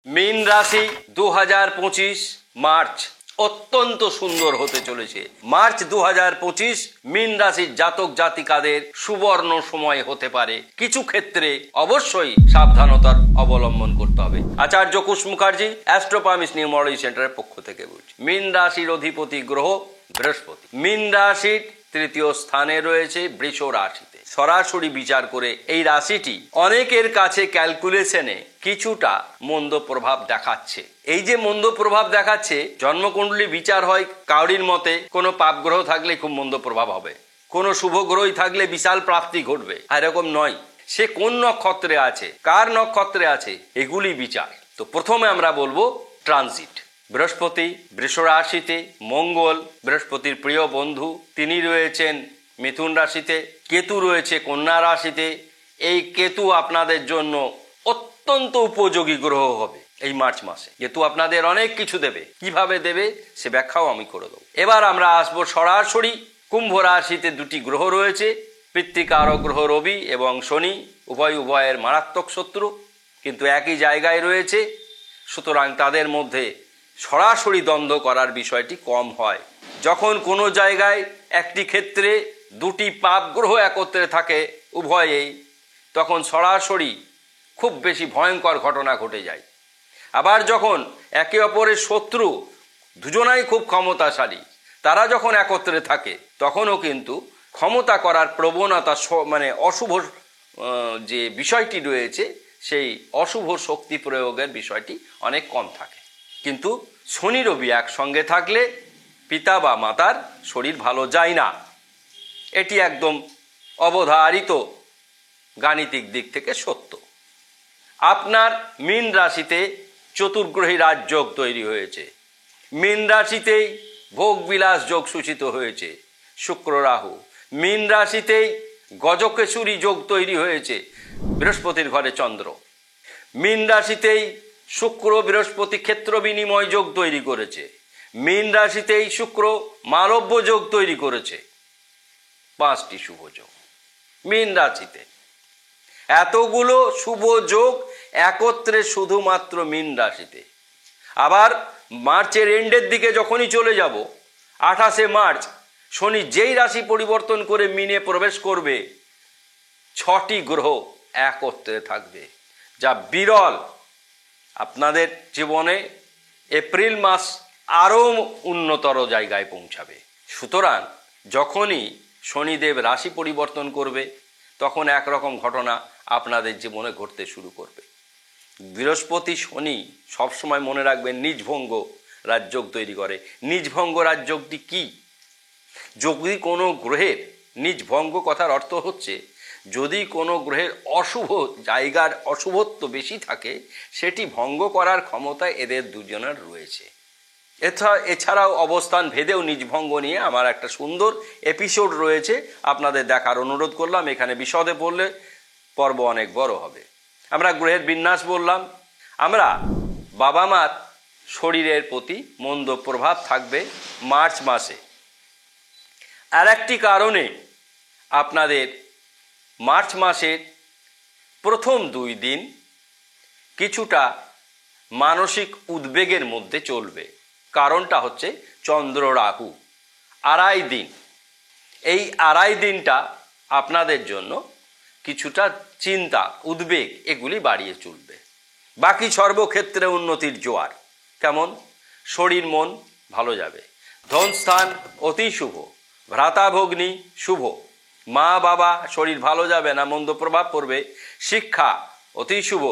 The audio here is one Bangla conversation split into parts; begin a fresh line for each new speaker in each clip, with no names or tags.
মীন রাশি 2025 মার্চ অত্যন্ত সুন্দর হতে চলেছে। মার্চ 2025 মীন রাশির জাতক জাতিকাদের সুবর্ণ সময় হতে পারে। কিছু ক্ষেত্রে অবশ্যই সাবধানতার অবলম্বন করতে হবে। আচার্য কুশ মুখার্জি অ্যাস্ট্রোপামিস নিউমারোলজি সেন্টারের পক্ষ থেকে বলছি। মীন রাশির অধিপতি গ্রহ বৃহস্পতি মীন রাশির তৃতীয় স্থানে রয়েছে বৃষ রাশিতে। সরাসরি বিচার করে এই রাশিটি অনেকের কাছে ক্যালকুলেশনে কিছুটা মন্দ প্রভাব দেখাচ্ছে। এই যে মন্দ প্রভাব দেখাচ্ছে, জন্মকুণ্ডলী বিচার হয় কাউরির মতে কোনো পাপ গ্রহ থাকলে খুব মন্দ প্রভাব হবে, কোনো শুভ গ্রহই থাকলে বিশাল প্রাপ্তি ঘটবে। এরকম নয়, সে কোন নক্ষত্রে আছে, কার নক্ষত্রে আছে, এগুলি বিচার। তো প্রথমে আমরা বলবো ট্রানজিট। বৃহস্পতি বৃষ রাশিতে, মঙ্গল বৃহস্পতির প্রিয় বন্ধু তিনি রয়েছেন মিথুন রাশিতে, কেতু রয়েছে কন্যা রাশিতে। এই কেতু আপনাদের জন্য অত্যন্ত উপযোগী গ্রহ হবে এই মার্চ মাসে। কেতু আপনাদের অনেক কিছু দেবে, কিভাবে দেবে সে ব্যাখ্যাও আমি করে দেবো। এবার আমরা আসবো সরাসরি কুম্ভ রাশিতে। দুটি গ্রহ রয়েছে, পিতৃকারক গ্রহ রবি এবং শনি, উভয়ের মারাত্মক শত্রু, কিন্তু একই জায়গায় রয়েছে। সুতরাং তাদের মধ্যে সরাসরি দ্বন্দ্ব করার বিষয়টি কম হয়। যখন কোনো জায়গায় একটি ক্ষেত্রে দুটি পাপ গ্রহ একত্রে থাকে উভয়েই, তখন সরাসরি খুব বেশি ভয়ঙ্কর ঘটনা ঘটে যায়। আবার যখন একে অপরের শত্রু, দুজনাই খুব ক্ষমতাশালী, তারা যখন একত্রে থাকে তখনও কিন্তু ক্ষমতা করার প্রবণতা মানে অশুভ যে বিষয়টি রয়েছে সেই অশুভ শক্তি প্রয়োগের বিষয়টি অনেক কম থাকে। কিন্তু শনি রবি একসঙ্গে থাকলে পিতা বা মাতার শরীর ভালো যায় না, এটি একদম অবধারিত গাণিতিক দিক থেকে সত্য। আপনার মীন রাশিতে চতুর্গ্রহী রাজযোগ তৈরি হয়েছে। মীন রাশিতেই ভোগ বিলাস যোগ সূচিত হয়েছে শুক্র রাহু। মীন রাশিতেই গজকেশরী যোগ তৈরি হয়েছে বৃহস্পতির ঘরে চন্দ্র। মীন রাশিতেই শুক্র বৃহস্পতি ক্ষেত্র বিনিময় যোগ তৈরি করেছে। মীন রাশিতেই শুক্র মালব্য যোগ তৈরি করেছে। 5টি শুভ যোগ মীন রাশিতে। এতগুলো শুভ যোগ একত্রে শুধুমাত্র মীন রাশিতে। আবার মার্চের এন্ডের দিকে যখনই চলে যাব, 28শে মার্চ শনি যেই রাশি পরিবর্তন করে মীনে প্রবেশ করবে, 6টি গ্রহ একত্রে থাকবে, যা বিরল। আপনাদের জীবনে এপ্রিল মাস আরও উন্নতর জায়গায় পৌঁছাবে। সুতরাং যখনই শনিদেব রাশি পরিবর্তন করবে, তখন একরকম ঘটনা আপনাদের জীবনে ঘটতে শুরু করবে। বৃহস্পতি শনি সবসময় মনে রাখবেন নিজভঙ্গ রাজযোগ তৈরি করে। নিজভঙ্গ রাজযোগটি কি? যদি কোনো গ্রহের নিজভঙ্গ কথার অর্থ হচ্ছে যদি কোনো গ্রহের অশুভ জায়গার অশুভত্ব বেশি থাকে, সেটি ভঙ্গ করার ক্ষমতা এদের দুজনের রয়েছে। এছাড়াও অবস্থান ভেদেও নিজভঙ্গ নিয়ে আমার একটা সুন্দর এপিসোড রয়েছে, আপনাদের দেখার অনুরোধ করলাম। এখানে বিশদে বললে পর্ব অনেক বড় হবে। আমরা গ্রহের বিন্যাস বললাম। আমরা বাবা মার শরীরের প্রতি মন্দ প্রভাব থাকবে মার্চ মাসে। আর একটি কারণে আপনাদের মার্চ মাসের প্রথম 2 দিন কিছুটা মানসিক উদ্বেগের মধ্যে চলবে। কারণটা হচ্ছে চন্দ্র রাহু 2.5 দিন। এই 2.5 দিনটা আপনাদের জন্য কিছুটা চিন্তা উদ্বেগ এগুলি বাড়িয়ে চলবে। বাকি সর্বক্ষেত্রে উন্নতির জোয়ার। কেমন? শরীর মন ভালো যাবে। ধনস্থান অতি শুভ, ভ্রাতা ভগ্নী শুভ, মা বাবা শরীর ভালো যাবে না, মন্দ প্রভাব পড়বে। শিক্ষা অতি শুভ।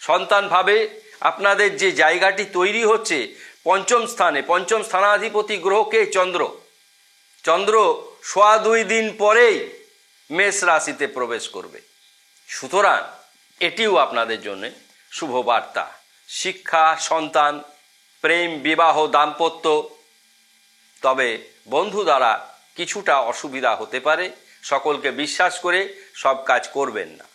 সন্তান ভাবে আপনাদের যে জায়গাটি তৈরি হচ্ছে পঞ্চম স্থানে, পঞ্চম স্থানাধিপতি গ্রহকে চন্দ্র 2.25 দিন পরেই মেষ রাশিতে প্রবেশ করবে। সুতরাং এটিও আপনাদের জন্য শুভ বার্তা। শিক্ষা, সন্তান, প্রেম, বিবাহ, দাম্পত্য। তবে বন্ধু দ্বারা কিছুটা অসুবিধা হতে পারে, সকলকে বিশ্বাস করে সব কাজ করবেন না।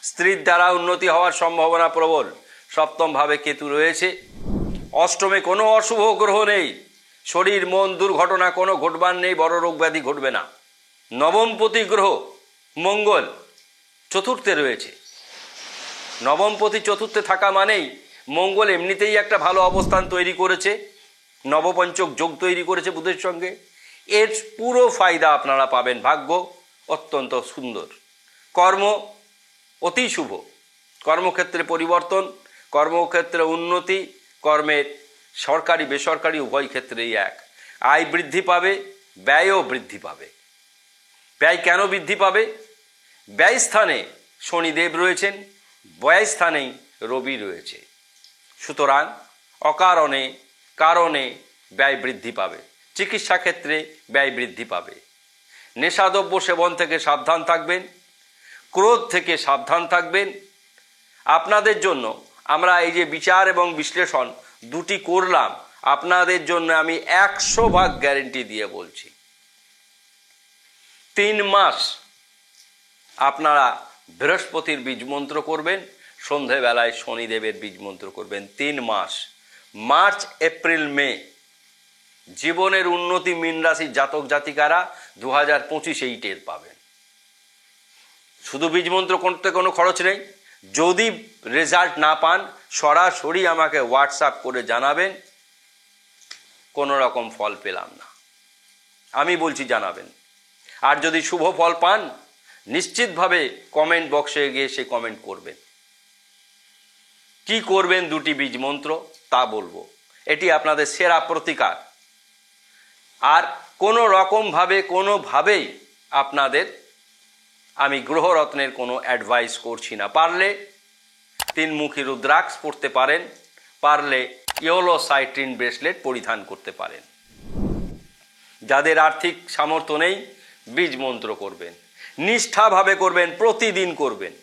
স্ত্রীর দ্বারা উন্নতি হওয়ার সম্ভাবনা প্রবল। 7ম ভাবে কেতু রয়েছে। 8মে কোনো অশুভ গ্রহ নেই। শরীর মন দুর্ঘটনা কোনো ঘটবার নেই, বড় রোগ ব্যাধি ঘটবে না। 9মপতি গ্রহ মঙ্গল 4র্থে রয়েছে। নবমপতি চতুর্থে থাকা মানেই মঙ্গল এমনিতেই একটা ভালো অবস্থান তৈরি করেছে, নবপঞ্চক যোগ তৈরি করেছে বুধের সঙ্গে। এর পুরো ফায়দা আপনারা পাবেন। ভাগ্য অত্যন্ত সুন্দর, কর্ম অতি শুভ, কর্মক্ষেত্রে পরিবর্তন, কর্মক্ষেত্রে উন্নতি, কর্মের সরকারি বেসরকারি উভয় ক্ষেত্রেই এক। আয় বৃদ্ধি পাবে, ব্যয়ও বৃদ্ধি পাবে। ব্যয় কেন বৃদ্ধি পাবে? ব্যয় স্থানে শনিদেব রয়েছেন, ব্যয় স্থানেই রবি রয়েছে। সুতরাং অকারণে কারণে ব্যয় বৃদ্ধি পাবে। চিকিৎসা ক্ষেত্রে ব্যয় বৃদ্ধি পাবে। নেশাদ্রব্য সেবন থেকে সাবধান থাকবেন, ক্রোধ থেকে সাবধান থাকবেন। আপনাদের জন্য আমরা এই যে বিচার এবং বিশ্লেষণ দুটি করলাম, আপনাদের জন্য আমি 100% গ্যারেন্টি দিয়ে বলছি, 3 মাস আপনারা বৃহস্পতির বীজ মন্ত্র করবেন, সন্ধেবেলায় শনিদেবের বীজ মন্ত্র করবেন। 3 মাস, মার্চ এপ্রিল মে জীবনের উন্নতি মীন রাশির জাতক জাতিকারা 2025 টের পাবেন। শুধু বীজ মন্ত্র করতে কোনো খরচ নেই। যদি রেজাল্ট না পান সরাসরি আমাকে হোয়াটসঅ্যাপ করে জানাবেন, কোনো রকম ফল পেলাম না, আমি বলছি জানাবেন। আর যদি শুভ ফল পান নিশ্চিতভাবে কমেন্ট বক্সে গিয়ে সে কমেন্ট করবেন। কি করবেন দুটি বীজ মন্ত্র তা বলবো, এটি আপনাদের সেরা প্রতিকার। আর কোনো রকমভাবে কোনোভাবেই আপনাদের আমি গ্রহরত্নের কোনো অ্যাডভাইস করছি না। পারলে 3মুখী রুদ্রাক্ষ পড়তে পারেন, পারলে ইয়েলো সাইট্রিন ব্রেসলেট পরিধান করতে পারেন। যাদের আর্থিক সামর্থ্য নেই বীজ মন্ত্র করবেন, নিষ্ঠাভাবে করবেন, প্রতিদিন করবেন।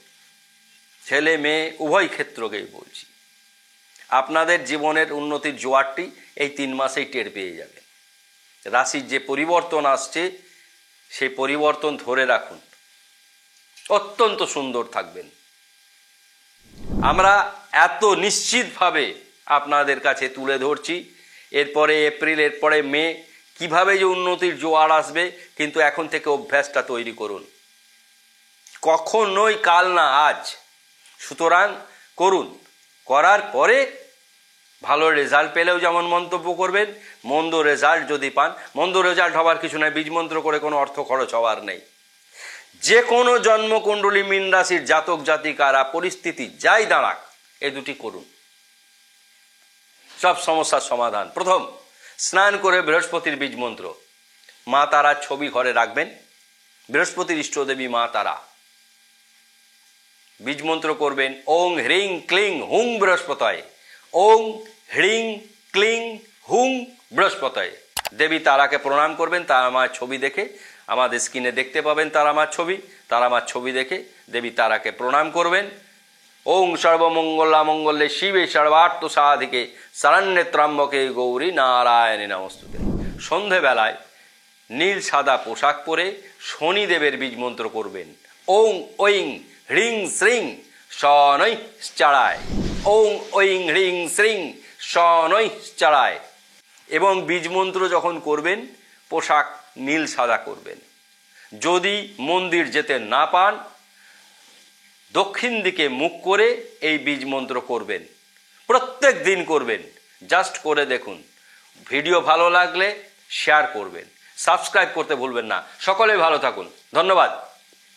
ছেলে মেয়ে উভয় ক্ষেত্রকেই বলছি, আপনাদের জীবনের উন্নতির জোয়ারটি এই 3 মাসেই টের পেয়ে যাবেন। রাশির যে পরিবর্তন আসছে সেই পরিবর্তন ধরে রাখুন, অত্যন্ত সুন্দর থাকবেন। আমরা এত নিশ্চিতভাবে আপনাদের কাছে তুলে ধরছি। এরপরে এপ্রিল, এরপরে মে, কিভাবে যে উন্নতির জোয়ার আসবে, কিন্তু এখন থেকে অভ্যাসটা তৈরি করুন। কখনোই কাল না আজ। সুতরাং করুন, করার পরে ভালো রেজাল্ট পেলেও যেমন মন্তব্য করবেন, মন্দ রেজাল্ট যদি পান, মন্দ রেজাল্ট হওয়ার কিছু নয়, বীজ মন্ত্র করে কোনো অর্থ খরচ হওয়ার নেই। যে কোনো জন্মকুণ্ডলী মীন রাশির জাতক জাতিকারা পরিস্থিতি যাই দাঁড়াক এ দুটি করুন, সব সমস্যার সমাধান। প্রথম, স্নান করে বৃহস্পতির বীজ মন্ত্র, মা তারার ছবি ঘরে রাখবেন, বৃহস্পতির ইষ্টদেবী মা তারা। বীজ মন্ত্র করবেন ওং হ্রিং ক্লিং হুং বৃহস্পতয়ে, ওং হ্রিং ক্লিং হুং বৃহস্পতয়ে। দেবী তারাকে প্রণাম করবেন, তারা মার ছবি দেখে, আমাদের স্ক্রিনে দেখতে পাবেন তারা মার ছবি, তারা মার ছবি দেখে দেবী তারাকে প্রণাম করবেন। ওং সর্বমঙ্গলা মঙ্গলে শিবে সর্বার্থ সাধিকে শরণ্যে ত্র্যম্বকে গৌরী নারায়ণী নমস্তুতে। সন্ধেবেলায় নীল সাদা পোশাক পরে শনিদেবের বীজ মন্ত্র করবেন। ওং ঐং হ্রিং শ্রিং শনৈ চাড়ায়, ওং ঐং হ্রিং শ্রিং শনৈ চাড়ায়। এবং বীজ মন্ত্র যখন করবেন পোশাক নীল সাদা করবেন। যদি মন্দির যেতে না পান দক্ষিণ দিকে মুখ করে এই বীজ মন্ত্র করবেন, প্রত্যেক দিন করবেন। জাস্ট করে দেখুন। ভিডিও ভালো লাগলে শেয়ার করবেন, সাবস্ক্রাইব করতে ভুলবেন না। সকলে ভালো থাকুন, ধন্যবাদ।